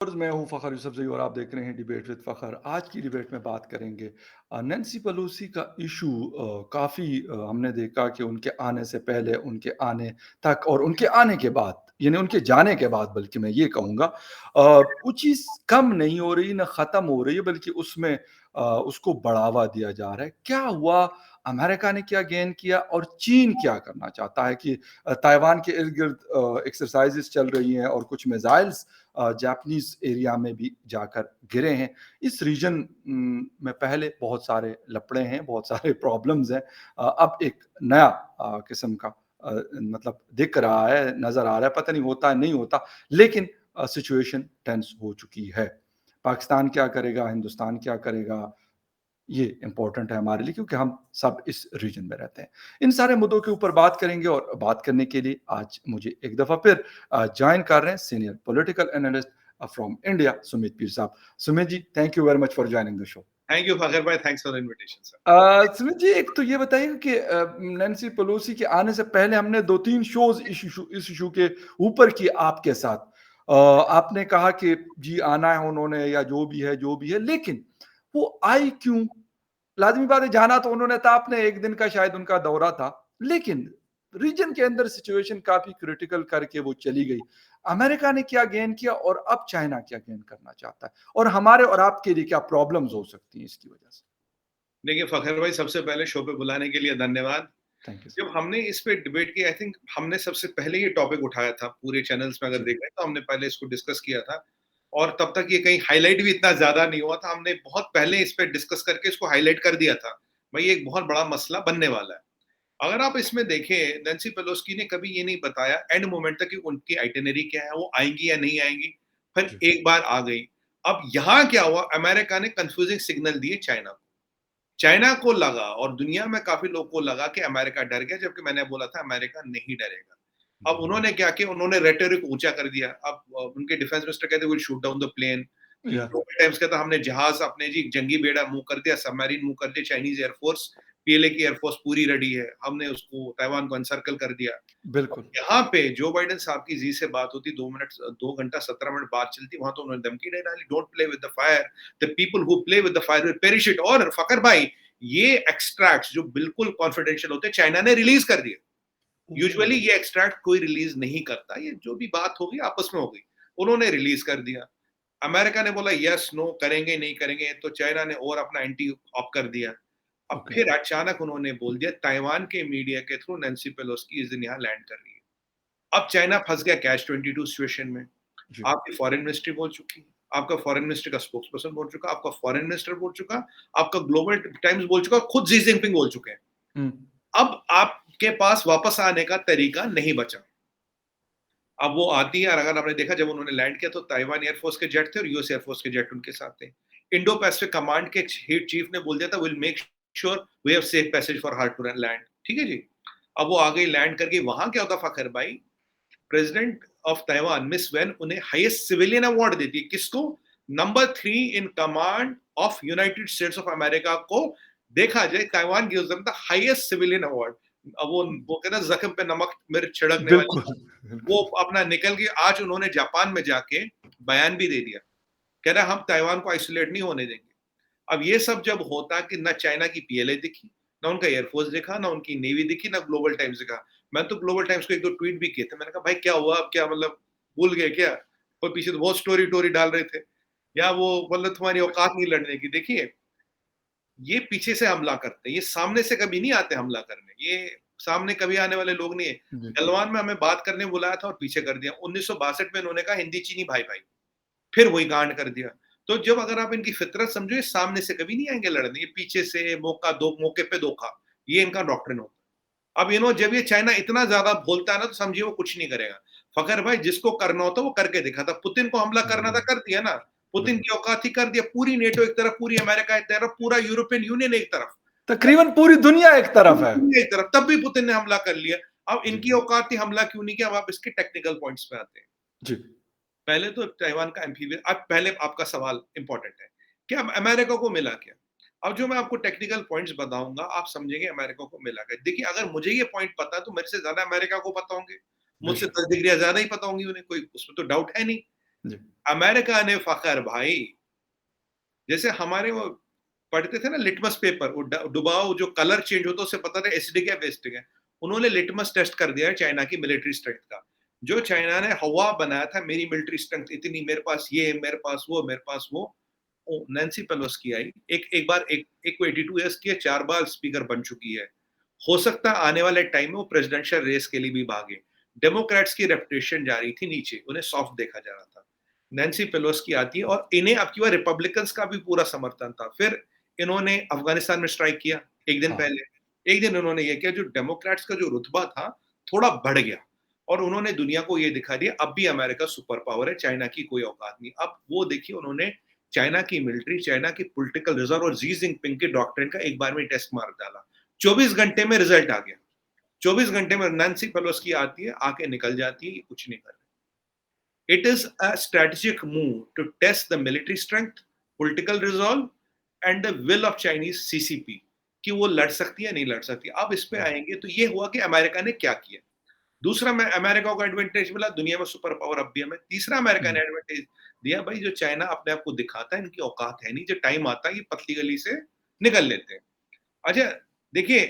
और मैं हूँ फ़खर यूसुफ़ज़ई और आप देख रहे हैं डिबेट विद फ़खर। आज की डिबेट में बात करेंगे नैन्सी पेलोसी का इश्यू काफ़ी हमने देखा कि उनके आने से पहले, उनके आने तक और उनके आने के बाद, यानी उनके जाने के बाद बल्कि मैं ये कहूँगा वो चीज़ कम नहीं हो रही, ना ख़त्म हो रही है बल्कि उसमें उसको बढ़ावा दिया जा रहा है। क्या हुआ? अमेरिका ने क्या गेन किया और चीन क्या करना चाहता है कि ताइवान के इर्द-गिर्द एक्सरसाइज़ेज़ चल रही हैं और कुछ मिसाइल्स जापानीज़ एरिया में भी जाकर गिरे हैं। इस रीजन में पहले बहुत सारे लफड़े हैं, बहुत सारे प्रॉब्लम्स हैं। अब एक नया किस्म का मतलब दिख रहा है, नज़र आ रहा है, पता नहीं होता है, नहीं होता, लेकिन सिचुएशन टेंस हो चुकी है। पाकिस्तान क्या करेगा, हिंदुस्तान क्या करेगा, ये इम्पोर्टेंट है हमारे लिए क्योंकि हम सब इस रीजन में रहते हैं। इन सारे मुद्दों के ऊपर बात करेंगे और बात करने के लिए आज मुझे एक दफ़ा फिर जॉइन कर रहे हैं senior political analyst from India Sumit Peer साहब। Sumit ji, thank you very much for joining the show. Thank you Fakhar भाई, thanks for the invitation sir. Sumit ji, एक तो ये बताइए कि नैन्सी पेलोसी के आने से पहले हमने 2-3 शोज़ इस इश्यू के ऊपर किए आपके साथ। आपने कहा कि जी आना है उन्होंने या जो भी है, लेकिन वो आई क्यों? लाज़मी बात है जाना तो उन्होंने था, आपने 1 दिन का शायद उनका दौरा था, लेकिन रीजन के अंदर सिचुएशन काफ़ी क्रिटिकल करके वो चली गई। अमेरिका ने क्या गेन किया और अब चाइना क्या गेन करना चाहता है? और हमारे और आपके लिए क्या प्रॉब्लम्स हो सकती हैं इसकी वजह से? देखिए फाखर भाई, सबसे पहले शो पे बुलाने के लिए धन्यवाद। Thank you. जब हमने इस पे डिबेट की, आई थिंक हमने सबसे पहले ये टॉपिक उठाया था पूरे चैनल्स में, अगर जी, देखें तो हमने पहले इसको डिस्कस किया था। और तब तक ये कहीं हाइलाइट भी इतना ज़्यादा नहीं हुआ था। हमने बहुत पहले इस पे डिस्कस करके इसको हाइलाइट कर दिया था। भई ये एक बहुत बड़ा मसला बनने वाला है। अगर आप इसमें देखें, नैन्सी पेलोसी ने कभी ये नहीं बताया एंड मोमेंट तक कि उनकी आइटिनरी क्या है, वो आएँगी या नहीं आएँगी। फिर जी। एक बार आ गई। अब यहाँ क्या हुआ, अमेरिका ने कन्फ्यूजिंग सिग्नल दिए चाइना को। चाइना को लगा और दुनिया में काफ़ी लोगों को लगा कि अमेरिका डर गया, जबकि मैंने बोला था अमेरिका नहीं डरेगा। अब जी। उन्होंने क्या किया, उन्होंने रेटोरिक ऊँचा कर दिया। अब उनके डिफेंस मिनिस्टर कहते हैं, "we will shoot down the plane." या ग्लोबल टाइम्स कहता है, "हमने जहाज़ अपने जी जंगी बेड़ा मूव कर दिया, सबमरीन मूव कर दिया, चाइनीज़ एयरफोर्स, पीएलए की एयरफोर्स पूरी रेडी है। हमने उसको ताइवान को एनसर्कल कर दिया।" बिल्कुल। यहाँ पे जो बाइडेन साहब की जी से बात होती, 2 घंटा 17 मिनट बात चलती, वहाँ तो उन्होंने धमकी दे डाली, "don't play with the fire, the people who play with the fire will perish it." और फ़खर भाई, ये एक्सट्रैक्ट्स जो बिल्कुल कॉन्फिडेंशियल होते हैं, चाइना ने रिलीज़ कर दिए। यूजुअली ओह! ये एक्सट्रैक्ट कोई रिलीज़ नहीं करता, ये जो भी बात होगी आपस में होगी। उन्होंने रिलीज़ कर दिया। अमेरिका ने बोला यस, नो, करेंगे, नहीं करेंगे, तो चाइना ने और अपना एंटी ऑप कर दिया। अब ओके। फिर अचानक उन्होंने बोल दिया, ताइवान के मीडिया के थ्रू नैन्सी पेलोसी इस दिन यहाँ लैंड कर रही है। अब चाइना फँस गया कैच 22 सिचुएशन में। जी। आपकी फॉरेन मिनिस्ट्री बोल चुकी, आपका फॉरेन मिनिस्ट्री का स्पोक्स पर्सन बोल चुका, आपका फॉरेन मिनिस्टर बोल चुका, आपका ग्लोबल टाइम्स बोल चुका, खुद शी जिनपिंग बोल चुके हैं। हुँ। अब आपके पास वापस आने का तरीका नहीं बचा। अब वो आती है और अगर आपने देखा, जब उन्होंने लैंड किया तो ताइवान एयरफोर्स के जेट थे और यूएस एयरफोर्स के जेट उनके साथ थे। इंडो पैसिफिक कमांड के हेड चीफ ने बोल दिया था, will make sure we have safe passage for her to land. ठीक है जी। अब वो आ गई, लैंड करके वहां क्या होता फखर भाई, president of Taiwan miss when उन्हें हाईएस्ट सिविलियन अवार्ड देती है। किसको? Number 3 in command of United states of America को। देखा जाए, Taiwan gives them the highest civilian award. अब वो कहते हैं जख्म पे नमक मिर्च छिड़कने वाली बिल्कुल, बात। वो बिल्कुल। अपना निकल गई। आज उन्होंने जापान में जाके बयान भी दे दिया, कह रहा है हम ताइवान को आइसोलेट नहीं होने देंगे। अब ये सब जब होता कि ना चाइना की पीएलए दिखी, ना उनका एयरफोर्स दिखा, ना उनकी नेवी दिखी, ना ग्लोबल टाइम्स दिखा। मैं तो ग्लोबल टाइम्स को 1-2 ट्वीट भी किए थे। मैंने कहा भाई क्या हुआ? अब क्या मतलब भूल गए क्या? और पीछे तो बहुत स्टोरी टोरी डाल रहे थे। या वो मतलब तुम्हारी औकात नहीं लड़ने की। देखिए, ये पीछे से हमला करते हैं, ये सामने से कभी नहीं आते हमला करने। ये सामने कभी आने वाले लोग नहीं है। जी। गलवान में हमें बात करने बुलाया था और पीछे कर दिया। 1962 में इन्होंने कहा हिंदी चीनी भाई-भाई। फिर वही कांड कर दिया। तो जब अगर आप इनकी फितरत समझो, ये सामने से कभी नहीं आएँगे लड़ने, ये पीछे से मौके पे धोखा, ये इनका डॉक्ट्रिन होता है। अब जब ये चाइना इतना ज़्यादा बोलता है ना, तो समझिए वो कुछ नहीं करेगा। फ़खर भाई, जिसको करना होता है वो करके दिखाता। पुतिन को हमला करना था, जी, कर दिया ना। पुतिन बिल्कुल। की औकात ही कर दिया। पूरी नेटो एक तरफ, पूरी अमेरिका एक तरफ, पूरा यूरोपियन यूनियन एक तरफ, तकरीबन पूरी दुनिया एक तरफ पूरी है। दुनिया एक तरफ, तब भी पुतिन ने हमला कर लिया। अब जी, इनकी औकात थी, हमला क्यों नहीं किया? अब आप इसके टेक्निकल पॉइंट्स पे आते हैं। जी, पहले तो ताइवान का एम्फीबियन, अब पहले आपका सवाल इंपॉर्टेंट है कि अब अमेरिका को मिला क्या? अब जो मैं आपको टेक्निकल पॉइंट्स बताऊँगा, आप समझेंगे अमेरिका को मिला क्या। देखिए, अगर मुझे ये पॉइंट पता है, तो मेरे से ज़्यादा अमेरिका को पता होंगे। मुझसे बेशक। 10 डिग्रियाँ ज़्यादा ही पता होंगी उन्हें, कोई उसमें तो डाउट है नहीं। जी। अमेरिका ने फ़खर भाई, जैसे हमारे वो पढ़ते थे ना लिटमस पेपर, वो डुबाओ, जो कलर चेंज होता है उससे पता था एसिडिक है बेसिडिक है। उन्होंने लिटमस टेस्ट कर दिया है चाइना की मिलिट्री स्ट्रेंथ का। जो चाइना ने हवा बनाया था, मेरी मिलिट्री स्ट्रेंथ इतनी, मेरे पास ये, मेरे पास वो, मेरे पास वो नैन्सी पेलोसी आई, एक एक बार एक को 82 इयर्स की है, 4 बार स्पीकर बन चुकी है। हो सकता है आने वाले टाइम में वो प्रेसिडेंशियल रेस के लिए भी भागे। डेमोक्रेट्स की रेपुटेशन जा रही थी नीचे, उन्हें सॉफ्ट देखा जा रहा था। नैन्सी पेलोसी आती है और इन्हें अब की बार रिपब्लिकन्स का भी पूरा समर्थन था। फिर इन्होंने अफगानिस्तान में स्ट्राइक किया एक दिन हाँ, पहले। एक दिन उन्होंने ये किया, जो डेमोक्रेट्स का जो रुतबा था थोड़ा बढ़ गया, और उन्होंने दुनिया को ये दिखा दिया अब भी अमेरिका सुपर पावर है, चाइना की कोई औकात नहीं। अब वो देखिए, उन्होंने चाइना की मिलिट्री, चाइना की पॉलिटिकल रिजर्व और जी जिनपिंग के डॉक्ट्रिन का एक बार में टेस्ट मार डाला। 24 घंटे में रिजल्ट आ गया। 24 घंटे में नैन्सी पेलोसी आती है, आके निकल जाती है, ये कुछ नहीं कर रही। It is a strategic move to test the military strength, political resolve and the will of Chinese CCP, कि वो लड़ सकती है नहीं लड़ सकती। अब इस पे जी। आएंगे तो ये हुआ कि अमेरिका ने क्या किया। दूसरा, मैं अमेरिका को एडवांटेज मिला, दुनिया में सुपर पावर अब भी हमें। तीसरा अमेरिका ने हुँ, एडवांटेज दिया, भाई जो चाइना अपने आप को दिखाता है, इनकी औकात है नहीं, जो टाइम आता है ये पतली गली से निकल लेते हैं। अच्छा, देखिए,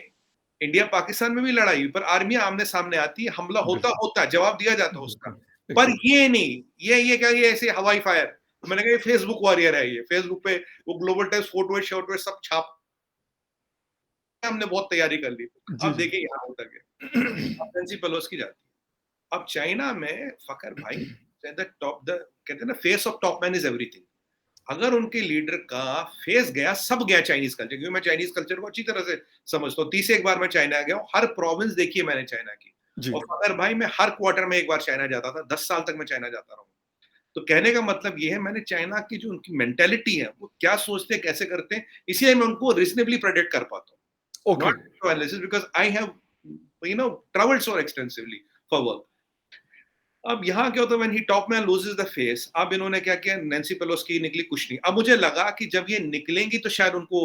इंडिया पाकिस्तान में भी लड़ाई हुई, पर आर्मी आमने सामने आती है, हमला होता बिल्कुल, होता है, जवाब दिया जाता है उसका। बिल्कुल, पर एग्ज़ैक्ट ये नहीं, ये क्या, ये ऐसे हवाई फायर। मैंने कहा ये फेसबुक वॉरियर है, ये फेसबुक पे वो ग्लोबल टाइम्स फोटो शोटो सब छाप, हमने बहुत तैयारी कर ली। जी, अब जी। देखिए यहाँ होता क्या। अब नैन्सी पेलोसी जाती है। अब चाइना में फकर भाई, द टॉप, द कहते हैं ना, face of top man is everything. अगर उनके लीडर का फेस गया, सब गया चाइनीज कल्चर, क्योंकि मैं चाइनीज कल्चर को अच्छी तरह से समझता हूँ। 30 एक बार मैं चाइना गया हूँ, हर प्रोविंस देखी है मैंने चाइना की। जी, और फकर भाई, मैं हर क्वार्टर में एक बार चाइना जाता था, 10 साल तक मैं चाइना जाता रहा हूँ। तो कहने का मतलब ये है, मैंने चाइना की जो उनकी मेंटेलिटी है, वो क्या सोचते हैं, कैसे करते हैं, इसलिए मैं उनको रीजनेबली प्रेडिक्ट कर पाता हूँ। Okay. Not analysis, because I have, traveled so extensively for work. अब यहाँ क्या होता है, when he top man loses the face, अब इन्होंने क्या किया, नैन्सी पेलोसी की निकली कुछ नहीं। अब मुझे लगा कि जब ये निकलेंगी तो शायद उनको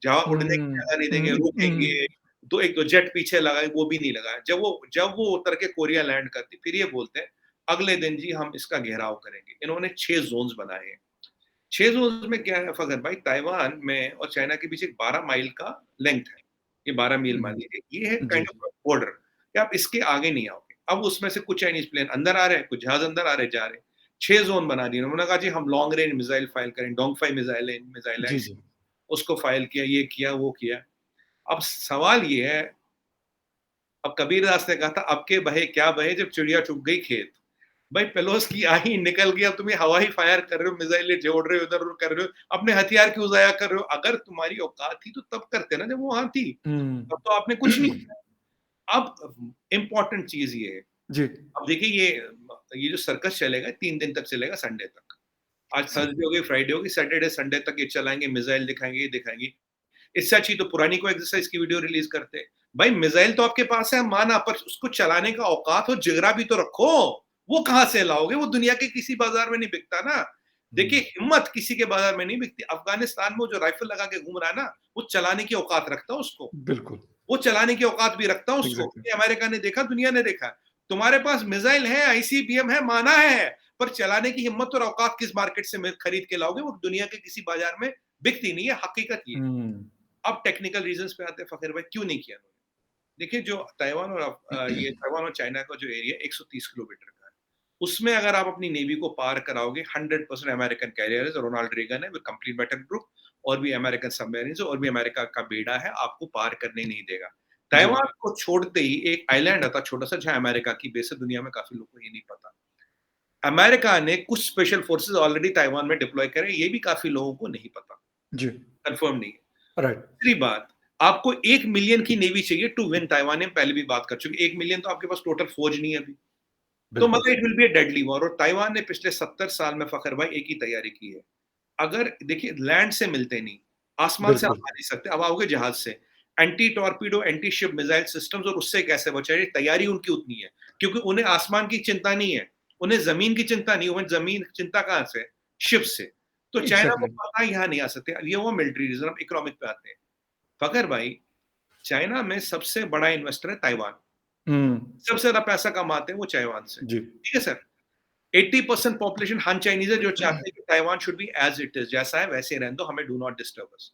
जहाँ उड़ने की हुँ, जगह नहीं देंगे, हुँ, रोकेंगे, हुँ, तो एक दो जेट पीछे लगाए, वो भी नहीं लगाया। जब वो उतर के कोरिया लैंड करती, फिर ये बोलते हैं अगले दिन जी हम इसका घेराव करेंगे। इन्होंने 6 जोन्स बनाए हैं। 6 जोन्स में क्या है फगत भाई, ताइवान में और चाइना के बीच एक 12 माइल का लेंथ है। ये 12 मील मान हुँ, लीजिए, ये है जी, काइंड ऑफ बॉर्डर, कि आप इसके आगे नहीं आओगे। अब उसमें से कुछ चाइनीज प्लेन अंदर आ रहे हैं, कुछ जहाज अंदर आ रहे जा रहे हैं। 6 जोन बना दिए उन्होंने, कहा जी हम लॉन्ग रेंज मिसाइल फाइल करें, डोंगफाई मिसाइल है, जी, जी, उसको फाइल किया, ये किया, वो किया। अब सवाल ये है, अब कबीरदास ने कहा था अब के बहे क्या बहे, जब चिड़िया चुग गई खेत। भाई पेलोसी आई, निकल गई, अब तुम्हें हवाई फायर कर रहे हो, मिसाइलें जोड़ रहे हो, इधर उधर कर रहे हो, अपने हथियार क्यों ज़ाया कर रहे हो? अगर तुम्हारी औकात थी तो तब करते ना, जब वो वहाँ थी। हुँ, तब तो आपने कुछ नहीं किया। अब इम्पोर्टेंट चीज़ ये है, जी, अब देखिए ये जो सर्कस चलेगा 3 दिन तक चलेगा, संडे तक। आज सही, थर्सडे हो गई, फ्राइडे हो गई, सैटरडे, संडे तक ये चलाएँगे, मिसाइल दिखाएँगे, ये दिखाएँगे। इससे अच्छी तो पुरानी कोई एक्सरसाइज की वीडियो रिलीज़ करते। भाई मिसाइल तो आपके पास है, माना, पर उसको चलाने का औकात और जिगरा भी तो रखो। वो कहाँ से लाओगे? वो दुनिया के किसी बाज़ार में नहीं बिकता ना। देखिए, हुँ, हिम्मत किसी के बाज़ार में नहीं बिकती। अफ़गानिस्तान में वो जो राइफ़ल लगा के घूम रहा है ना, वो चलाने की औकात रखता है उसको। बिल्कुल, वो चलाने की औकात भी रखता है उसको। एग्ज़ैक्टली, ये अमेरिका ने देखा, दुनिया ने देखा। तुम्हारे पास मिसाइल है, आईसीबीएम है, माना है, पर चलाने की हिम्मत और औकात किस मार्केट से खरीद के लाओगे? वो दुनिया के किसी बाज़ार में बिकती नहीं है, हकीकत ये है। हुँ, अब टेक्निकल रीजंस पे आते हैं फ़कीर भाई, क्यों नहीं किया उन्होंने? देखिए, जो ये ताइवान और चाइना का जो एरिया 130 किलोमीटर का है, उसमें अगर आप अपनी नेवी को पार कराओगे, 100% अमेरिकन कैरियर्स, रोनाल्ड रेगन है विद कंप्लीट बैटल ग्रुप, और भी अमेरिकन सबमरीन्स और भी अमेरिका का बेड़ा है, आपको पार करने नहीं देगा। जी, ताइवान को छोड़ते ही एक आइलैंड आता छोटा-सा, जहाँ अमेरिका की बेस है, दुनिया में काफ़ी लोगों को ये नहीं पता। अमेरिका ने कुछ स्पेशल फोर्सेस ऑलरेडी ताइवान में डिप्लॉय करे, ये भी काफ़ी लोगों को नहीं पता, जी, कन्फर्म नहीं है। राइट, दूसरी बात, आपको 1 मिलियन की नेवी चाहिए टू विन ताइवान, हम पहले भी बात कर चुके हैं। 1 मिलियन तो आपके पास टोटल फौज नहीं है अभी। तो बिल्कुल, मतलब it will be a deadly war, और ताइवान ने पिछले 70 साल में फ़खर भाई एक ही तैयारी की है। अगर देखिए, लैंड से मिलते नहीं, आसमान से आप बिल्कुल, आ नहीं सकते, अब आओगे जहाज से। Anti torpedo, anti ship missile systems, और उससे कैसे बचे, तैयारी उनकी उतनी है। क्योंकि उन्हें आसमान की चिंता नहीं है, उन्हें ज़मीन की चिंता नहीं है, उन्हें ज़मीन चिंता कहाँ से? शिप से। तो चाइना को एग्ज़ैक्टली, पता है यहाँ नहीं आ सकते। ये हुआ मिलिट्री रीज़न, अब इकोनॉमिक पे आते हैं। फ़खर भाई, चाइना में सबसे बड़ा इन्वेस्टर है ताइवान। हुँ, सबसे ज़्यादा पैसा कमाते हैं वो ताइवान से। जी, ठीक है सर? 80% पॉपुलेशन हान चाइनीज है जो चाहते हैं कि Taiwan should be as it is, जैसा है वैसे रहने दो, हमें do not disturb us.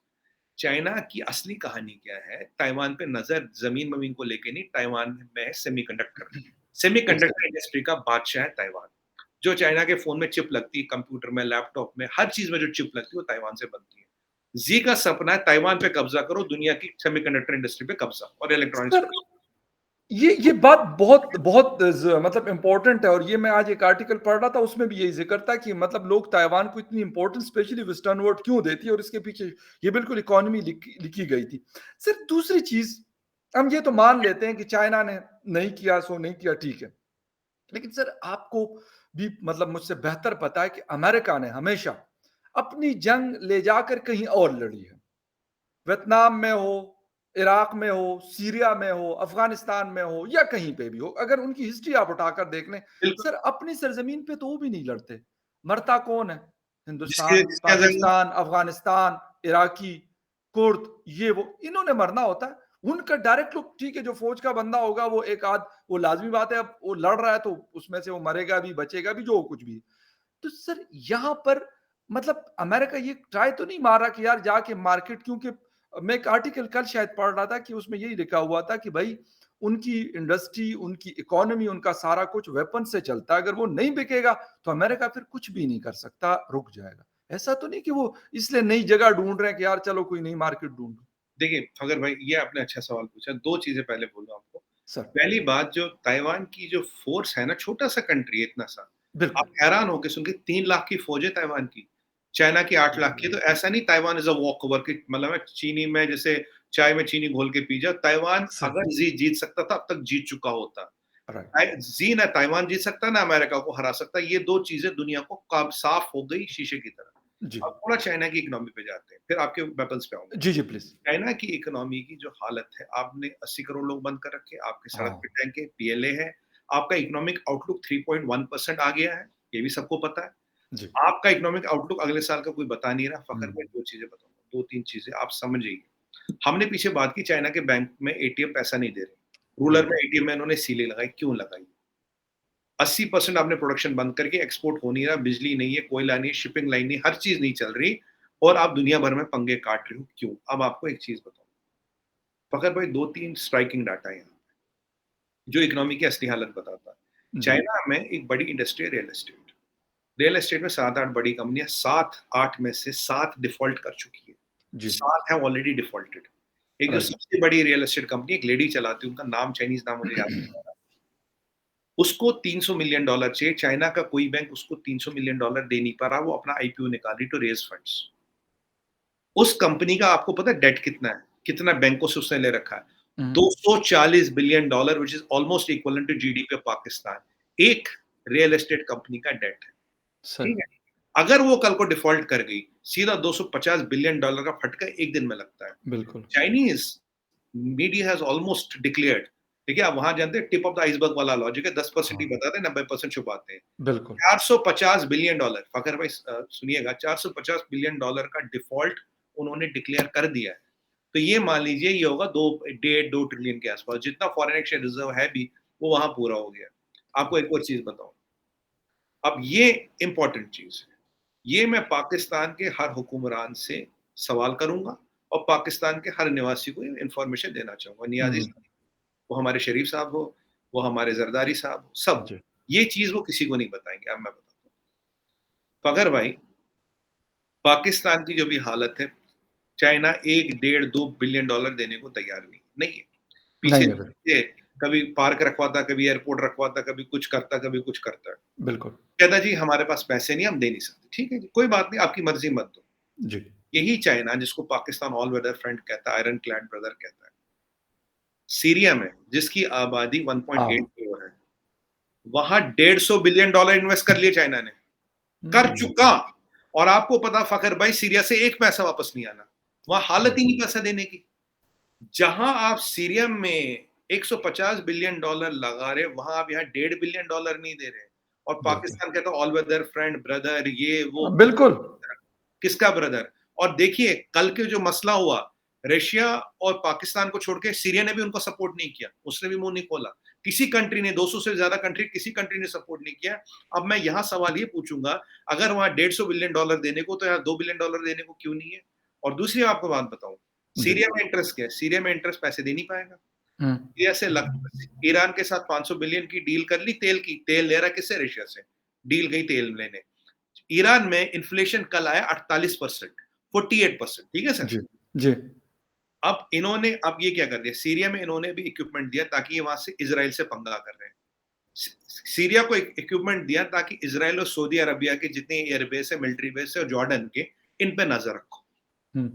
China की असली कहानी क्या है? ताइवान पे नजर जमीन ममीन को लेके नहीं, ताइवान में है सेमीकंडक्टर। Semiconductor exactly. इंडस्ट्री का बादशाह है ताइवान। जो चाइना के फोन में चिप लगती है, कंप्यूटर में, लैपटॉप में, हर चीज में जो चिप लगती है वो ताइवान से बनती है। जी का सपना है ताइवान पे कब्जा करो, दुनिया की सेमीकंडक्टर इंडस्ट्री पे कब्जा और इलेक्ट्रॉनिक्स सर, पे। ये बात बहुत बहुत मतलब इम्पोर्टेंट है, और ये मैं आज एक आर्टिकल पढ़ रहा था, उसमें भी यही ज़िक्र था कि मतलब लोग ताइवान को इतनी इम्पोर्टेंस स्पेशली वेस्टर्न वर्ल्ड क्यों देती है, और इसके पीछे ये बिल्कुल इकोनॉमी लिखी गई थी। सर, दूसरी चीज़, हम ये तो मान लेते हैं कि चाइना ने नहीं किया सो नहीं किया, ठीक है। लेकिन सर, आपको भी मतलब मुझसे बेहतर पता है कि अमेरिका ने हमेशा अपनी जंग ले जाकर कहीं और लड़ी है। वियतनाम में हो, इराक में हो, सीरिया में हो, अफ़गानिस्तान में हो, या कहीं पे भी हो, अगर उनकी हिस्ट्री आप उठाकर देख लें, बिल्कुल। सर अपनी सरज़मीन पे तो वो भी नहीं लड़ते। मरता कौन है? जिसके हिंदुस्तान, जिसके जंग पाकिस्तान, अफ़गानिस्तान, इराकी, कुर्द, ये वो, इन्होंने मरना होता है। उनका डायरेक्ट लुक, ठीक है, जो फ़ौज का बंदा होगा वो एक आध, वो लाज़मी बात है, अब वो लड़ रहा है तो उसमें से वो मरेगा भी, बचेगा भी, जो कुछ भी। तो सर यहाँ पर मतलब अमेरिका ये ट्राई तो नहीं मार रहा कि यार जाके मार्केट, क्योंकि मैं एक आर्टिकल कल शायद पढ़ रहा था कि उसमें यही लिखा हुआ था कि भाई उनकी इंडस्ट्री, उनकी इकोनॉमी, उनका सारा कुछ वेपन से चलता है, अगर वो नहीं बिकेगा तो अमेरिका फिर कुछ भी नहीं कर सकता, रुक जाएगा। ऐसा तो नहीं कि वो इसलिए नई जगह ढूंढ रहे हैं कि यार चलो कोई नई मार्केट ढूंढो। देखिए, अगर भाई ये आपने अच्छा सवाल पूछा, 2 चीज़ें पहले बोलूँ आपको। सर, पहली बात, जो ताइवान की जो फ़ोर्स है ना, छोटा-सा कंट्री है इतना सा। आप बिल्कुल। हैरान होगे सुन के, 3 लाख की फ़ौज है ताइवान की। चाइना की 8 लाख की है, तो ऐसा नहीं ताइवान इज़ अ वॉकओवर कि मतलब है चीनी में जैसे चाय में चीनी घोल के पी जाओ। ताइवान सर, अगर ज़ी जीत सकता था, अब तक जीत चुका होता। राइट। ज़ी ना ताइवान जीत सकता, ना अमेरिका को हरा सकता। ये 2 चीज़ें दुनिया को कब साफ हो गई शीशे की तरह। जी। अब थोड़ा चाइना की इकोनॉमी पे जाते हैं, फिर आपके वेपन्स पे आऊँगा। जी, जी, प्लीज। चाइना की इकोनॉमी की जो हालत है, आपने 80 करोड़ लोग बंद कर रखे हैं, आपके सड़क हाँ। पे टैंक है, पीएलए है, आपका इकोनॉमिक आउटलुक 3.1% आ गया है, ये भी सबको पता है। जी। आपका इकोनॉमिक आउटलुक अगले साल का कोई बता नहीं रहा। फ़खर हम्म। मैं 2 चीज़ें बताऊँगा, 2-3 चीज़ें आप समझ जाइए। हमने पीछे बात की चाइना के बैंक में एटीएम पैसा नहीं दे रहे। रूरल में बिल्कुल। एटीएम में इन्होंने सीलें लगाई, क्यों लगाई? 80% आपने प्रोडक्शन बंद करके, एक्सपोर्ट हो नहीं रहा, बिजली नहीं है, कोयला नहीं है, शिपिंग लाइन नहीं है, हर चीज़ नहीं चल रही, और आप दुनिया भर में पंगे काट रहे हो, क्यों? अब आपको एक चीज़ बताऊँ, फ़खर भाई 2-3 स्ट्राइकिंग डाटा है यहाँ, जो इकोनॉमी की असली हालत बताता है। जी। चाइना में एक बड़ी इंडस्ट्री है रियल एस्टेट। रियल एस्टेट में 7-8 बड़ी कंपनियाँ, 7-8 में से 7 डिफ़ॉल्ट कर चुकी है। जी। 7 हैं ऑलरेडी डिफ़ॉल्टेड। एक जो राइट। सबसे बड़ी रियल एस्टेट कंपनी, एक लेडी चलाती है, उनका नाम चाइनीज़ नाम मुझे याद नहीं आ रहा। उसको $300 मिलियन चाहिए, चाइना का कोई बैंक उसको $300 मिलियन दे नहीं पा रहा, वो अपना आईपीओ निकाल रही टू रेज़ फंड्स। उस कंपनी का आपको पता है डेट कितना है? कितना बैंकों से उसने ले रखा है? Hmm. $240 billion, which is almost equivalent to GDP of Pakistan. एक रियल एस्टेट कंपनी का डेट है, सर। ठीक है? अगर वो कल को डिफ़ॉल्ट कर गई, सीधा $250 बिलियन का फटका एक दिन में लगता है। बिल्कुल। Chinese media has almost declared, देखिए आप वहाँ जानते हैं टिप ऑफ द आइसबर्ग वाला लॉजिक है, 10% ही हाँ। बताते हैं, 90% छुपाते हैं। बिल्कुल। $450 बिलियन, फ़खर भाई सुनिएगा, $450 बिलियन का डिफ़ॉल्ट उन्होंने डिक्लेयर कर दिया है। तो ये मान लीजिए ये होगा 2 डेढ़ 2 ट्रिलियन के आस-पास, जितना फॉरेन एक्सचेंज रिज़र्व है भी, वो वहाँ पूरा हो गया। आपको एक और चीज़ बताऊँ, अब ये इम्पोर्टेंट चीज़ है, ये मैं पाकिस्तान के हर हुक्मरान से सवाल करूँगा, और पाकिस्तान के हर निवासी को ये इन्फॉर्मेशन देना चाहूँगा, नियाज़ी हम्म। साहब, वो हमारे शरीफ साहब हो, वो हमारे ज़रदारी साहब हो, सब। जी। ये चीज़ वो किसी को नहीं बताएँगे, अब मैं बताता हूँ। फ़खर भाई, पाकिस्तान की जो भी हालत है, चाइना 1 डेढ़ 2 बिलियन डॉलर देने को तैयार नहीं है। पीछे नहीं है फिर। देखिए, कभी पार्क रखवाता, कभी एयरपोर्ट रखवाता, कभी कुछ करता, कभी कुछ करता। बिल्कुल। कहता जी हमारे पास पैसे नहीं, हम दे नहीं सकते। ठीक है जी, कोई बात नहीं, आपकी मर्ज़ी मत दो। जी। यही चाइना जिसको पाकिस्तान ऑल वेदर फ्रेंड कहता है, आयरन क्लैड ब्रदर कहता है, सीरिया में जिसकी आबादी 1.8 हाँ। करोड़ है, वहाँ $150 बिलियन इन्वेस्ट कर लिए चाइना ने। कर हम्म। चुका। और आपको पता फ़खर भाई, सीरिया से एक पैसा वापस नहीं आना। वहाँ हालत ही बिल्कुल। नहीं पैसा देने की। जहाँ आप सीरिया में $150 बिलियन लगा रहे, वहाँ आप यहाँ $1.5 बिलियन नहीं दे रहे। और बिल्कुल। पाकिस्तान कहता है ऑल वेदर फ्रेंड, ब्रदर, ये वो। बिल्कुल। किसका ब्रदर? और देखिए कल के जो मसला हुआ, रशिया और पाकिस्तान को छोड़ के सीरिया ने भी उनको सपोर्ट नहीं किया, उसने भी मुँह नहीं खोला। किसी कंट्री ने 200 से ज्यादा कंट्री किसी कंट्री ने सपोर्ट नहीं किया। अब मैं यहाँ सवाल ये पूछूंगा, अगर वहां $150 बिलियन देने को, तो यहाँ $2 बिलियन देने को क्यों नहीं है? और दूसरी आपको बात बताऊं, जी। सीरिया में इंटरेस्ट क्या है? सीरिया में इंटरेस्ट पैसे दे नहीं पाएगा। हुँ। सीरिया से लग ईरान के साथ 500 बिलियन की डील कर ली तेल की, तेल ले रहा किससे? रशिया से। डील गई तेल लेने। ईरान में इन्फ्लेशन कल आया 48%, 48%, ठीक है सर? जी, जी। अब ये क्या कर दिया, सीरिया में इन्होंने भी इक्विपमेंट दिया ताकि ये वहां से इजराइल से पंगा कर रहे हैं। सीरिया को इक्विपमेंट दिया ताकि इजराइल और सऊदी अरबिया के जितने एयरबेस है, मिलिट्री बेस है और जॉर्डन के, इन पे नजर रखो। हुँ।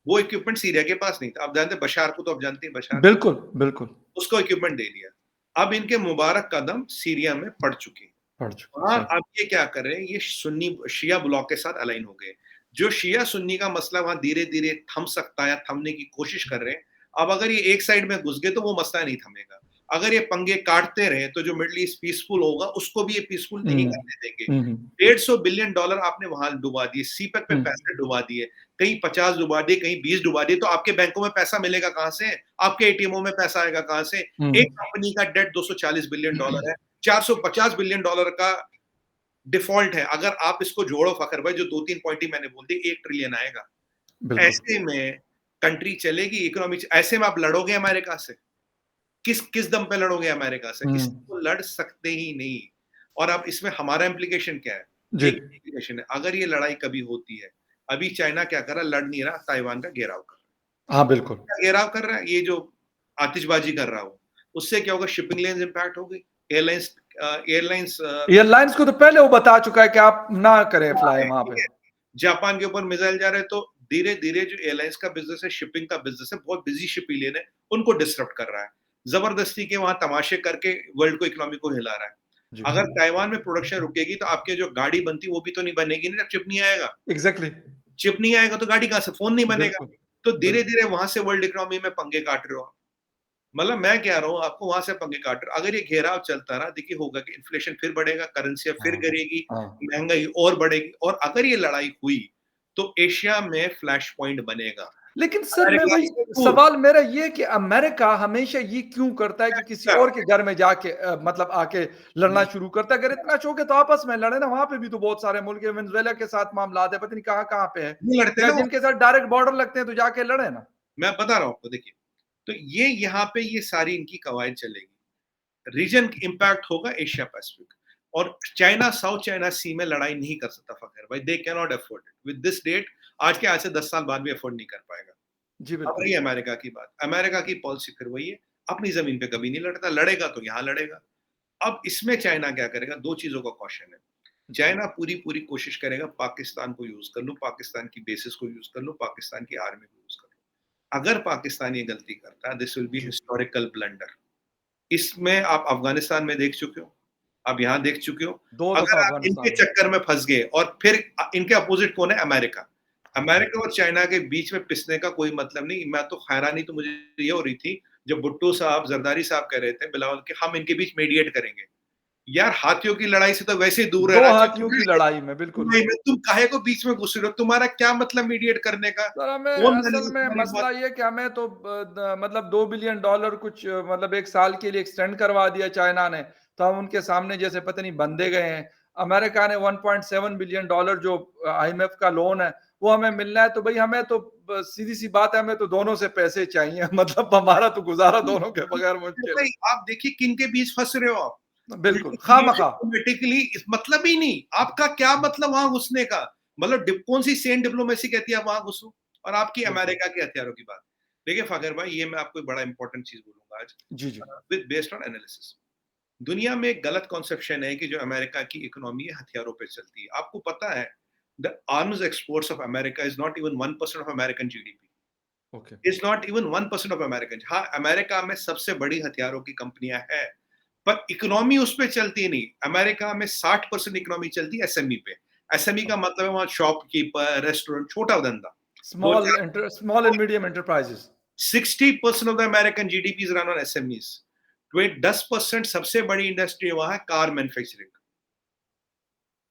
वो इक्विपमेंट सीरिया के पास नहीं था। आप जानते हैं बशार को, तो आप जानते हैं बशार, बिल्कुल, बिल्कुल। उसको इक्विपमेंट दे दिया। अब इनके मुबारक कदम सीरिया में पड़ चुके हैं। पढ़ चुका, हाँ, सही। अब ये क्या कर रहे हैं, ये सुन्नी शिया ब्लॉक के साथ अलाइन हो गए। जो शिया सुन्नी का मसला वहां धीरे-धीरे थम सकता है या थमने की कोशिश कर रहे हैं। अब अगर ये एक साइड में घुस गए तो वो मसला नहीं थमेगा। अगर ये पंगे काटते रहे तो जो मिडल ईस्ट पीसफुल होगा उसको भी ये पीसफुल नहीं हुँ। करने देंगे। हुँ, हुँ। $150 बिलियन आपने वहां डुबा दिए, सीपेक पे हुँ। पैसे डुबा दिए, कहीं 50 डुबा दिए, कहीं 20 डुबा दिए, तो आपके बैंकों में पैसा मिलेगा कहां से? आपके एटीएमओ में पैसा आएगा कहां से? हुँ। एक कंपनी का डेट $240 बिलियन है, $450 बिलियन का डिफ़ॉल्ट है। अगर आप इसको जोड़ो फ़खर भाई, जो 2-3 पॉइंट ही मैंने बोल दिए, 1 ट्रिलियन आएगा। बिल्कुल। ऐसे में कंट्री चलेगी, इकोनॉमी ऐसे में आप लड़ोगे अमेरिका से? किस दम पे लड़ोगे अमेरिका से? हुँ। इससे तो लड़ सकते ही नहीं। और अब इसमें हमारा इम्प्लीकेशन क्या है? जी। एक इम्प्लीकेशन है, अगर ये लड़ाई कभी होती है, अभी चाइना क्या कर रहा है? लड़ नहीं रहा, ताइवान का घेराव कर हाँ, बिल्कुल। रहा है। घेराव कर रहा है, ये जो आतिशबाजी कर रहा हो, उससे क्या होगा? शिपिंग लेन्स इम्पैक्ट होगी, एयरलाइंस एयरलाइंस एयरलाइंस को तो पहले वो बता चुका है कि आप ना करें फ्लाई वहाँ ठीक पे। है। जापान के ऊपर मिसाइल जा रहे हैं, तो धीरे-धीरे जो एयरलाइंस का बिज़नेस है, शिपिंग का बिज़नेस है, बहुत बिज़ी शिप ही लेने, उनको डिसरप्ट कर रहा है। ज़बरदस्ती के वहाँ तमाशे करके वर्ल्ड को इकोनॉमी को हिला रहा है। जी। अगर ताइवान में प्रोडक्शन रुकेगी तो आपके जो गाड़ी बनती है वो भी तो नहीं बनेगी ना, जब चिप नहीं आएगा। एग्ज़ैक्टली। चिप नहीं आएगा तो गाड़ी कहाँ से, फ़ोन नहीं बनेगा। बिल्कुल, तो बिल्कुल। धीरे-धीरे वहाँ से वर्ल्ड इकोनॉमी में पंगे काट रहे हो आप। मतलब मैं कह रहा हूँ आपको, वहाँ से पंगे काट रहे हो। अगर ये घेराव चलता रहा, देखिए होगा कि इन्फ्लेशन फिर बढ़ेगा, करेंसियाँ फिर हाँ, गिरेगी, हाँ। महँगाई और बढ़ेगी, और अगर ये लड़ाई हुई, तो एशिया में फ्लैश पॉइंट बनेगा। लेकिन सर मैं अमेरिका वही से दूर, सवाल मेरा ये कि अमेरिका हमेशा ये क्यों करता है कि किसी और के घर में जाके मतलब आके लड़ना शुरू करता है? अगर इतना शौक है तो आपस में लड़े ना, वहाँ पे भी तो बहुत सारे मुल्क है, वेनेज़ुएला के साथ मामलात है, पता नहीं कहाँ-कहाँ पे है। नहीं लड़ते या ना वो, जिनके साथ डायरेक्ट बॉर्डर लगते हैं तो जाके लड़े ना। मैं बता रहा हूँ आपको, देखिए। तो ये यहाँ पे ये सारी इनकी कवायद चलेगी। रीजन इम्पैक्ट होगा एशिया पैसिफिक, और चाइना साउथ चाइना सी में लड़ाई नहीं कर सकता फ़खर भाई, they can not afford it with this debt. आज से 10 साल बाद भी अफोर्ड नहीं कर पाएगा। जी, अब बिल्कुल। रही अमेरिका की बात, अमेरिका की पॉलिसी फिर वही है, अपनी ज़मीन पे कभी नहीं लड़ता, लड़ेगा तो यहाँ लड़ेगा। अब इसमें चाइना क्या करेगा? 2 चीज़ों का कॉशन है। जी, चाइना पूरी कोशिश करेगा पाकिस्तान को यूज़ कर लूँ, पाकिस्तान की बेसिस को यूज़ कर लूँ, पाकिस्तान की आर्मी को यूज़ कर लूँ। अगर पाकिस्तान ये गलती करता है, दिस विल बी जी। Historical blunder. इसमें आप अफ़गानिस्तान में देख चुके हो, आप यहाँ देख चुके हो। 2 दफ़ा अगर आप इनके अफ़गानिस्तान में। चक्कर में फँस गए, और फिर इनके अपोज़िट कौन है? अमेरिका। जी। अमेरिका और चाइना के बीच में पिसने का कोई मतलब नहीं। मैं तो हैरानी तो मुझे ये हो रही थी, जब भुट्टो साहब, ज़रदारी साहब कह रहे थे बिलावल कि हम इनके बीच मीडिएट करेंगे। यार, हाथियों की लड़ाई से तो वैसे ही दूर 2 रहना चाहिए। हाथियों की लड़ाई में, बिल्कुल। तुम काहे को बीच में घुस रहे हो? तुम्हारा क्या मतलब मीडिएट करने का? सर हमें कौन असल मानेगा में तुम्हारी बात? मसला ये है कि हमें तो मतलब $2 बिलियन कुछ मतलब 1 साल के लिए एक्सटेंड करवा दिया चाइना ने, तो हम उनके सामने जैसे पता नहीं बंधे गए हैं। अमेरिका ने $1.7 बिलियन जो आईएमएफ का लोन है, वो हमें मिलना है, तो भई हमें तो सीधी-सी बात है, हमें तो दोनों से पैसे चाहिए मतलब हमारा तो गुज़ारा दोनों के बगैर मुश्किल है। भाई, आप देखिए किन के बीच फँस रहे हो आप। बिल्कुल, पॉलिटिकली, खामख़ा। डिप्लोमैटिकली इस मतलब ही नहीं। आपका क्या मतलब वहाँ घुसने का? मतलब कौन-सी सेंट डिप्लोमेसी कहती है आप वहाँ घुसो? और आपकी बिल्कुल। अमेरिका के हथियारों की बात। देखिए फ़ाखर भाई, ये मैं आपको एक बड़ा इंपॉर्टेंट चीज़ बोलूँगा आज, जी, जी। With based on analysis. दुनिया में एक गलत कंसेप्शन है कि जो अमेरिका की इकोनॉमी है हथियारों पे चलती है। आपको पता है, the arms exports of America is not even 1% of American GDP. Okay. Is not even 1% of American. हाँ, अमेरिका में सबसे बड़ी हथियारों की कंपनियाँ हैं, पर इकोनॉमी उस पे चलती नहीं। अमेरिका में 60% इकोनॉमी चलती है एसएमई पे। एसएमई का मतलब है वहाँ शॉपकीपर, रेस्टोरेंट, छोटा धंधा। Small and medium enterprises. 60% of the American GDP is run on SMEs. 10% सबसे बड़ी इंडस्ट्री है वहाँ कार मैन्युफैक्चरिंग।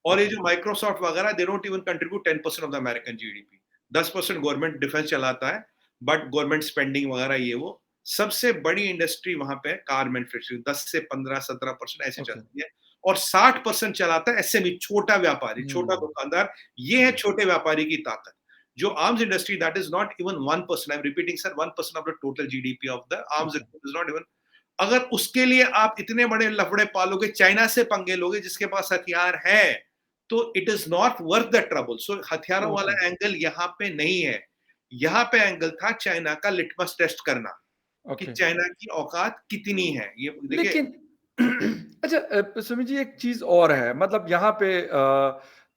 और ये ओके। जो माइक्रोसॉफ्ट वगैरह, they don't even contribute 10% of the American GDP. 10% government defence चलाता है, बट गवर्नमेंट स्पेंडिंग वगैरह ये वो सबसे बड़ी इंडस्ट्री वहां पे कार मैन्युफैक्चरिंग 10 से 15-17% ऐसे ओके। चलती है, और 60% चलाता है एसएमई, छोटा व्यापारी, छोटा हुँ, दुकानदार। ये है जी, छोटे व्यापारी की ताकत। जो arms industry, that is not even 1%, I am repeating sir, 1% of the total GDP of the arms okay, is not even. अगर उसके लिए आप इतने बड़े लफड़े पालोगे, चाइना से पंगे लोगे जिसके पास हथियार है, तो it is not worth the trouble. So हथियारों ओके, वाला एंगल यहाँ पे नहीं है। यहाँ पे एंगल था चाइना का लिटमस टेस्ट करना, कि ओके। चाइना की औकात कितनी है। ये देखिए, लेकिन अच्छा सुमित जी एक चीज़ और है मतलब यहाँ पे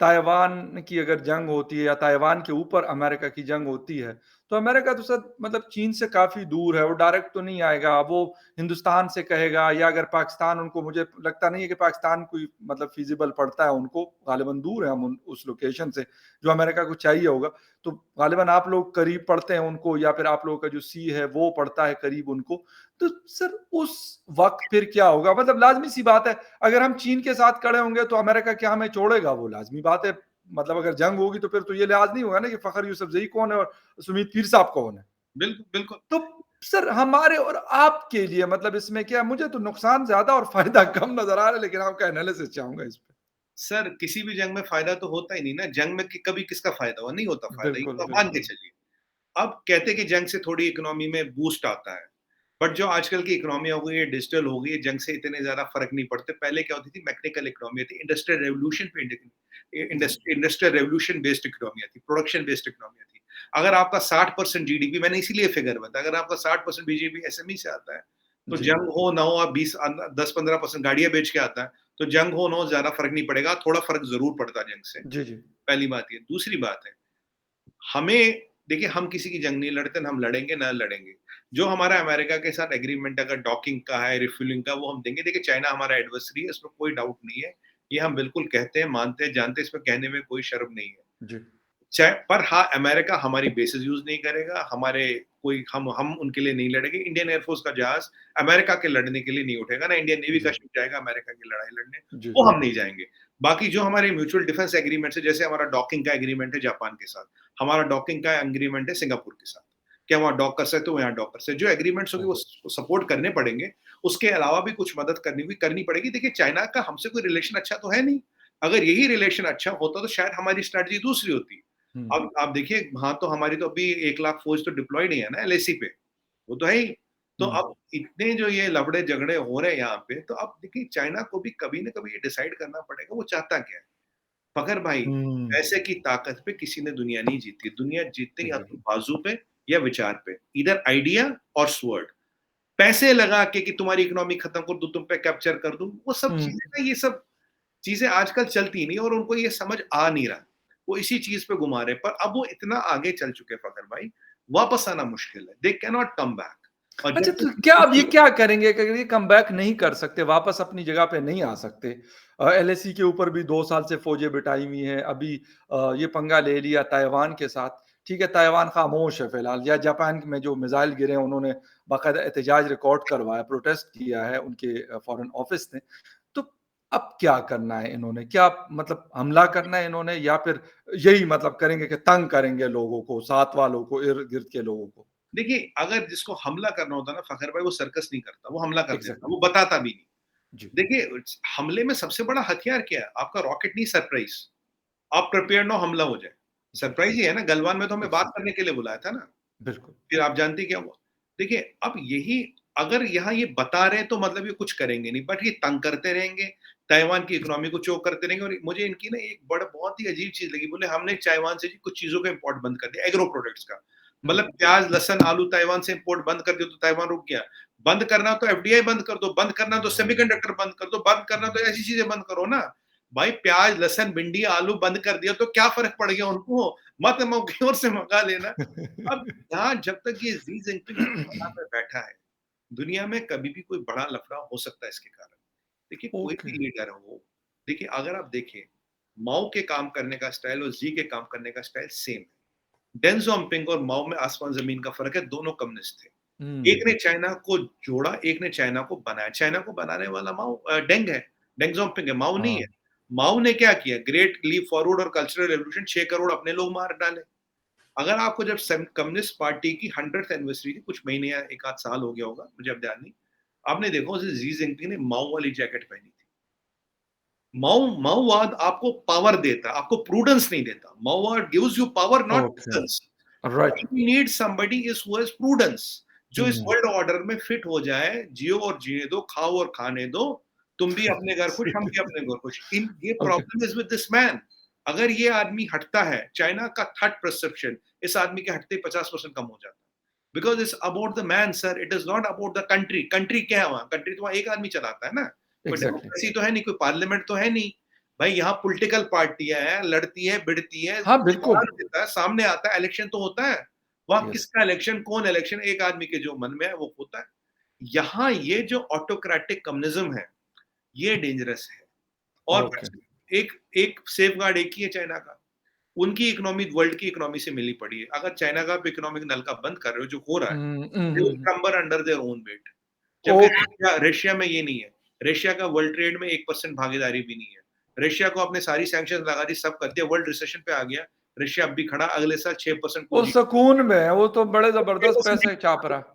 ताइवान की अगर जंग होती है या ताइवान के ऊपर अमेरिका की जंग होती है, तो अमेरिका तो सर मतलब चीन से काफ़ी दूर है, वो डायरेक्ट तो नहीं आएगा, वो हिंदुस्तान से कहेगा या अगर पाकिस्तान उनको मुझे लगता नहीं है कि पाकिस्तान कोई मतलब फ़ीज़िबल पड़ता है उनको, ग़ालिबन दूर है हम उन उस लोकेशन से, जो अमेरिका को चाहिए होगा। तो ग़ालिबन आप लोग करीब पड़ते हैं उनको या फिर आप लोगों का जो सी है वो पड़ता है करीब उनको। तो सर उस वक़्त फिर क्या होगा? मतलब लाज़मी-सी बात है, अगर हम चीन के साथ खड़े होंगे तो अमेरिका क्या हमें छोड़ेगा? वो लाज़मी बात है। मतलब अगर जंग होगी तो फिर तो ये लिहाज़ नहीं होगा ना कि फ़खर यूसुफ़ज़ई कौन है और सुमीत पीर साहब कौन है? बिल्कुल, बिल्कुल। तो सर हमारे और आपके लिए मतलब इसमें क्या है? मुझे तो नुकसान ज़्यादा और फ़ायदा कम नज़र आ रहा है लेकिन आपका एनालिसिस चाहूँगा इस पे। सर, किसी भी जंग में फ़ायदा तो होता ही नहीं ना, जंग में कि कभी किसका फ़ायदा हुआ? नहीं होता फ़ायदा, ये बिल्कुल, तो आप मान के बिल्कुल। चलिए। अब कहते हैं कि जंग से थोड़ी इकोनॉमी में बूस्ट आता है, बट जो आजकल की इकोनॉमी हो गई है, डिजिटल हो गई है, जंग से इतने ज़्यादा फ़र्क नहीं पड़ते। पहले क्या होती थी, मैकेनिकल इकोनॉमी थी, इंडस्ट्रियल रेवोल्यूशन पे जी। इंडस्ट्रियल रेवोल्यूशन बेस्ड इकोनॉमियाँ थी, प्रोडक्शन बेस्ड इकोनॉमियाँ थी। अगर आपका 60% जीडीपी, मैंने इसीलिए फिगर बताया, अगर आपका 60% बीजेपी एसएमई से आता है, तो जी। जंग हो ना हो, आप 10-15% गाड़ियाँ बेच के आता है, तो जंग हो ना हो ज़्यादा फ़र्क नहीं पड़ेगा, थोड़ा फ़र्क ज़रूर पड़ता है जंग से। जी, जी। पहली बात ये। दूसरी बात है, हमें देखिए, हम किसी की जंग नहीं लड़ते, ना हम लड़ेंगे, ना लड़ेंगे। जो हमारा अमेरिका के साथ एग्रीमेंट अगर डॉकिंग का है, रिफ्यूलिंग का, वो हम देंगे। देखिए, चाइना हमारा एडवर्सरी है, इसमें कोई डाउट नहीं है। ये हम बिल्कुल कहते हैं, मानते हैं, जानते हैं, इसमें कहने में कोई शर्म नहीं है। जी। चाहे पर हाँ, अमेरिका हमारी बेसेस यूज़ नहीं करेगा, हमारे कोई हम उनके लिए नहीं लड़ेंगे। इंडियन एयर फोर्स का जहाज़ अमेरिका के लड़ने के लिए नहीं उठेगा, ना इंडियन नेवी का जी। शिप जाएगा अमेरिका की लड़ाई लड़ने, जी, वो जी। हम नहीं जाएँगे। बाकी जो हमारे म्यूचुअल डिफेंस एग्रीमेंट्स है, जैसे हमारा डॉकिंग का एग्रीमेंट है जापान के साथ, हमारा डॉकिंग का एग्रीमेंट है सिंगापुर के साथ, कि हम वहाँ डॉक कर सकते हो, यहाँ डॉक कर सकते हैं। जो एग्रीमेंट्स होंगे हाँ। वो सपोर्ट करने पड़ेंगे, उसके अलावा भी कुछ मदद करनी होगी, करनी पड़ेगी। देखिए, चाइना का हमसे कोई रिलेशन अच्छा तो है नहीं, अगर यही रिलेशन अच्छा होता तो शायद हमारी स्ट्रैटेजी दूसरी होती। हुँ। अब आप देखिए, वहाँ तो हमारी तो अभी 1 लाख फ़ौज तो डिप्लॉयड ही है ना एलएसी पे, वो तो है ही। तो हुँ। अब इतने जो ये लफड़े-झगड़े हो रहे हैं यहाँ पे, तो अब देखिए, चाइना को भी कभी न कभी ये डिसाइड करना पड़ेगा वो चाहता क्या है। मगर भाई, हुँ। पैसे की ताकत पे किसी ने दुनिया नहीं जीती, दुनिया जीतती या तो एग्ज़ैक्टली। बाज़ू पे या विचार पे, ईदर आइडिया और स्वॉर्ड। पैसे लगा के कि तुम्हारी इकोनॉमी खत्म कर दूँ, तुम पे कैप्चर कर दूँ, वो सब हुँ। चीज़ें ना, ये सब चीज़ें आजकल चलती नहीं और उनको ये समझ आ नहीं रहा। वो इसी चीज़ पे घुमा रहे हैं, पर अब वो इतना आगे चल चुके हैं फ़खर भाई, वापस आना मुश्किल है। They cannot come back. और अच्छा जब तो क्या अब ये तक क्या करेंगे कि अगर ये कमबैक नहीं कर सकते, वापस अपनी जगह पे नहीं आ सकते एलएसी के ऊपर भी 2 साल से फ़ौजें बिठाई हुई हैं, अभी ये पंगा ले लिया ताइवान के साथ, ठीक है, ताइवान खामोश है फिलहाल या जापान में जो मिसाइल गिरे हैं, उन्होंने बाकायदा एहतजाज रिकॉर्ड करवाया, प्रोटेस्ट किया है उनके फ़ॉरेन ऑफ़िस ने। तो अब क्या करना है इन्होंने? क्या मतलब हमला करना है इन्होंने या फिर यही मतलब करेंगे कि तंग करेंगे लोगों को, साथ वालों को, इर्द-गिर्द के लोगों को? देखिए, अगर जिसको हमला करना होता है ना फ़खर भाई, वो सर्कस नहीं करता, वो हमला कर देता, एग्ज़ैक्टली। वो बताता भी नहीं। जी। देखिए, हमले में सबसे बड़ा हथियार क्या है? आपका रॉकेट नहीं, सरप्राइज़। आप प्रिपेयर्ड हो, हमला हो जाए। जी, सरप्राइज़ ही है ना, गलवान में तो हमें बात एग्ज़ैक्टली। करने के लिए बुलाया था ना। बिल्कुल। फिर आप जानते हैं क्या हुआ? देखिए, अब यही, अगर यहाँ ये बता रहे हैं तो मतलब ये कुछ करेंगे नहीं, बट ये तंग करते रहेंगे, ताइवान की इकोनॉमी को चोक करते रहेंगे। और मुझे इनकी ना एक बड़ा बहुत ही अजीब चीज़ लगी, बोले हमने ताइवान से जी कुछ चीज़ों का इम्पोर्ट बंद कर दिया, एग्रो प्रोडक्ट्स का। हुँ। मतलब प्याज़, लहसुन, आलू ताइवान से इम्पोर्ट बंद कर दिया तो ताइवान रुक गया। बंद करना तो एफडीआई बंद कर दो, बंद करना तो सेमीकंडक्टर बंद कर दो, बंद करना तो ऐसी चीज़ें बंद करो ना। भाई, प्याज़, लहसुन, भिंडी, आलू बंद कर दिया तो क्या फ़र्क पड़ गया उनको? मत कहीं और से मँगा लेना। अब यहाँ जब तक ये ज़ी जिनपिंग पावर में बैठा है, दुनिया में कभी भी कोई बड़ा लफड़ा हो सकता है इसके कारण। देखिए, कोई ओके। भी लीडर हो, देखिए, अगर आप देखें, माओ के काम करने का स्टाइल और ज़ी के काम करने का स्टाइल सेम है। डेंग ज़ियाओपिंग और माओ में आसमान-ज़मीन का फ़र्क है, दोनों कम्युनिस्ट थे। एक हुँ। ने चाइना को जोड़ा, एक ने चाइना को बनाया। चाइना को बनाने वाला डेंग है, डेंग ज़ियाओपिंग है, माओ नहीं हाँ। है। माओ ने क्या किया? ग्रेट लीप फॉरवर्ड और कल्चरल रिवॉल्यूशन, 6 करोड़ अपने लोग मार डाले। अगर आपको जब कम्युनिस्ट पार्टी की 100th एनिवर्सरी थी, कुछ महीने या 1 आध साल हो गया होगा, मुझे अब ध्यान नहीं। आपने देखा उस शी जिनपिंग ने माओ वाली जैकेट पहनी थी। माओवाद आपको पावर देता है, आपको प्रूडेंस नहीं देता। माओवाद gives you power not okay, prudence. Right. We need somebody is who has prudence, जो इस हुँ। वर्ल्ड ऑर्डर में फिट हो जाए, जियो और जीने दो, खाओ और खाने दो। तुम भी अपने घर खुश, हम भी अपने घर खुश। इन ये okay, problem is with this man. अगर ये आदमी हटता है, चाइना का थर्ड परसेप्शन इस आदमी के हटते ही 50% कम हो जाता है। Because it's about the man sir, it is not about the country. Country क्या है वहाँ? कंट्री तो वहाँ एक आदमी चलाता है ना। कोई एग्ज़ैक्टली। डेमोक्रेसी तो है नहीं, कोई पार्लियामेंट तो है नहीं। भाई यहाँ पॉलिटिकल पार्टियाँ हैं, लड़ती है, भिड़ती है, हाँ, बिल्कुल। इम्तिहान देता है, सामने आता है, इलेक्शन तो होता है। वहाँ यस, किसका इलेक्शन, कौन इलेक्शन, एक आदमी के जो मन में है वो होता है। यहाँ ये जो ऑटोक्रेटिक कम्युनिज्म है, ये डेंजरस है। और ओके। एक एक सेफगार्ड एक ही है चाइना का। उनकी इकोनॉमी वर्ल्ड की इकोनॉमी से मिली पड़ी है। अगर चाइना का आप इकोनॉमिक नलका बंद कर रहे हो, जो हो रहा है, hmm, they will hmm. Crumble under their own weight. जबकि ओके। रशिया में ये नहीं है। रशिया का वर्ल्ड ट्रेड में 1% भागीदारी भी नहीं है। रशिया को आपने सारी सैंक्शंस लगा दी, सब कर दिया, वर्ल्ड रिसेशन पे आ गया। रशिया अब भी खड़ा, अगले साल 6% वो को सुकून में है, वो तो बड़े ज़बरदस्त 6% पैसे छाप रहा है।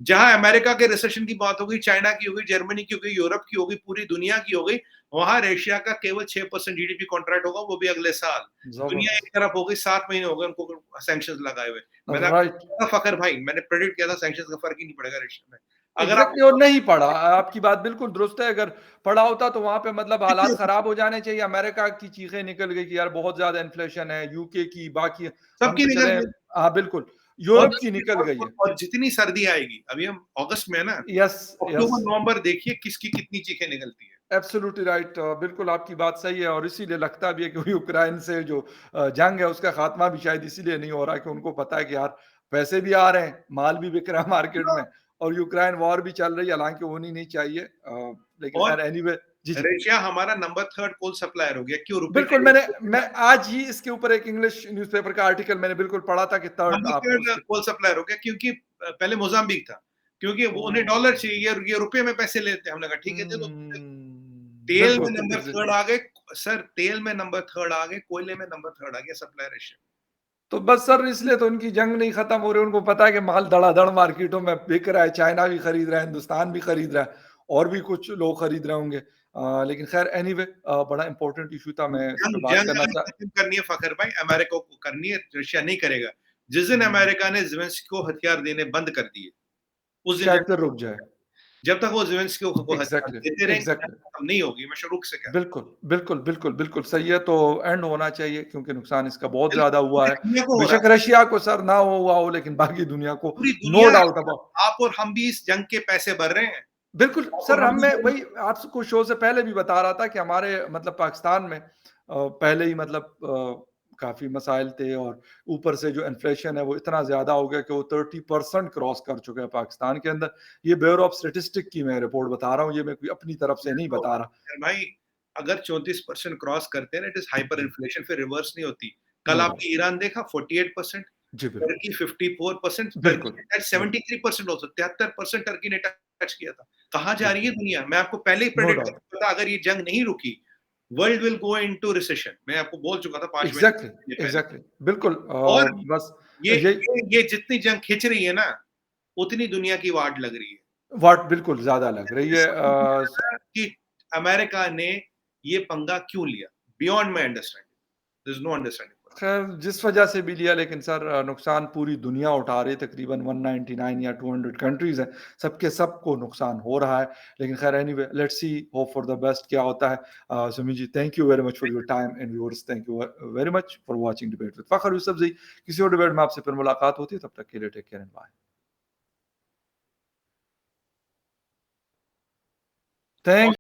जहां अमेरिका के रिसेशन की बात हो गई, चाइना की हो गई, जर्मनी की हो गई, यूरोप की हो गई, पूरी दुनिया की हो गई, वहां रशिया का केवल 6% जीडीपी कॉन्ट्रैक्ट होगा, वो भी अगले साल। दुनिया एक ज़बरदस्त। तरफ हो गई, 7 महीने हो गए उनको सैंक्शंस लगाए हुए। मैंने राइट। आपको फखर भाई, मैंने प्रेडिक्ट किया था सैंक्शंस का फर्क ही नहीं पड़ेगा रशिया में। अगर आप एग्ज़ैक्टली, और नहीं पढ़ा। आपकी बात बिल्कुल दुरुस्त है, अगर पढ़ा होता तो वहाँ पे मतलब हालात ख़राब हो जाने चाहिए। अमेरिका की चीखें निकल गई कि यार बहुत ज़्यादा इन्फ्लेशन है, यूके की, बाकी हम सबकी तो चले। निकल गई। हाँ, बिल्कुल। और यूरोप की निकल गई है। और जितनी सर्दी आएगी, अभी हम अगस्त में है ना, यस, यस। अक्टूबर नवंबर देखिए किसकी कितनी चीखें निकलती है। Absolutely right. बिल्कुल आपकी बात सही है, और इसीलिए लगता भी है कि यूक्रेन से जो जंग है उसका खात्मा भी शायद इसीलिए नहीं हो रहा है कि उनको पता है कि यार पैसे भी आ रहे हैं, माल भी बिक रहा है मार्केट में, और यूक्रेन वॉर भी चल रही है, हालाँकि होनी नहीं चाहिए। लेकिन और खैर एनीवे। जी, जी। रशिया हमारा नंबर 3 कोल सप्लायर हो गया। क्यों? रुपए बिल्कुल, की मैं आज ही इसके ऊपर एक इंग्लिश न्यूज़पेपर का आर्टिकल मैंने बिल्कुल पढ़ा था कि थर्ड नंबर आप 3 उसके। कोल सप्लायर हो गया, क्योंकि पहले मोज़ाम्बिक था। क्योंकि वो उन्हें डॉलर ओह! चाहिए, ये रुपए में पैसे लेते हैं। हमने कहा ठीक है, दे दो। तेल में बिल्कुल, नंबर एग्ज़ैक्टली। 3 आ गए। सर तेल में नंबर 3 आ गए, कोयले में नंबर 3 आ गया सप्लायर रशिया। तो बस सर इसलिए तो उनकी जंग नहीं खत्म हो रही, उनको पता है कि माल धड़ाधड़ मार्केटों में बिक रहा है, चाइना भी खरीद रहा है, हिंदुस्तान भी खरीद रहा है, और भी कुछ लोग खरीद रहे होंगे। लेकिन खैर एनीवे, बड़ा इंपॉर्टेंट इश्यू था, मैं इस पे जंग बात जंग करना अगर चाह। खत्म करनी है फ़खर भाई, अमेरिका को करनी है, रशिया नहीं करेगा। जिस दिन हुँ, अमेरिका ने ज़ेलेंस्की को हथियार देने बंद कर दिए, उस दिन शायद जंग फिर खत्म रुक हो जाए। जाएगी। जब तक वो ज़ेलेंस्की को हथियार एग्ज़ैक्टली, देते रहेंगे, एग्ज़ैक्टली। जंग खत्म नहीं होगी। मैं शुरू से कह रहा हूँ। बिल्कुल, बिल्कुल, बिल्कुल, बिल्कुल सही है, तो एंड होना चाहिए क्योंकि नुकसान इसका बहुत ज़्यादा बिल्कुल, हुआ पूरी है। दुनिया को हो रहा बेशक है। रशिया को सर ना हुआ हो, लेकिन बाकी दुनिया को पूरी नो दुनिया, डाउट अबाउट। आप और हम भी इस जंग के पैसे भर रहे हैं। बिल्कुल, आप और सर हम हम भी मैं वही आपसे कुछ शो से पहले भी बता रहा था कि हमारे मतलब पाकिस्तान में पहले ही मतलब काफ़ी मसाइल थे, और ऊपर से जो इन्फ्लेशन है वो इतना ज़्यादा हो गया कि वो 30% क्रॉस कर चुका है पाकिस्तान के अंदर। ये ब्यूरो ऑफ स्टैटिस्टिक की मैं रिपोर्ट बता रहा हूँ, ये मैं कोई अपनी तरफ से नहीं तो बता रहा। भाई, अगर 34% क्रॉस करते हैं ना, इट इज़ हाइपर जी, इन्फ्लेशन, फिर रिवर्स नहीं होती। कल नो डाउट। आपने ईरान देखा 48%, जी, बिल्कुल। टर्की 54%, टर्की बिल्कुल, ने टच बिल्कुल। 73% ऑल्सो, 73% टर्की ने टच किया था। कहाँ जा रही है बिल्कुल, दुनिया? मैं आपको पहले ही नो प्रेडिक्ट कर डाउट। चुका था, अगर ये जंग नहीं रुकी, world will go into recession. मैं आपको बोल चुका था 5 एग्ज़ैक्टली, महीने पहले। एग्ज़ैक्टली। बिल्कुल, और बस ये यही ये जितनी जंग खिंच रही है ना, उतनी दुनिया की वाट लग रही है। वाट बिल्कुल ज़्यादा लग रही ये है। समझ नहीं आ रहा कि अमेरिका ने ये पंगा क्यों लिया? Beyond my understanding. There is no understanding for that. खैर जिस वजह से भी लिया, लेकिन सर नुकसान पूरी दुनिया उठा रही है, तकरीबन 199 या 200 कंट्रीज़ हैं, सबके सबको नुकसान हो रहा है। लेकिन खैर anyway, let's see, hope for the best क्या होता है। Sumit ji, thank you very much for your time, and viewers thank you very much for watching debate with Fakhar Yousafzai. किसी और डिबेट में आपसे फिर मुलाकात होती है, तब तक के लिए take care and bye. Thank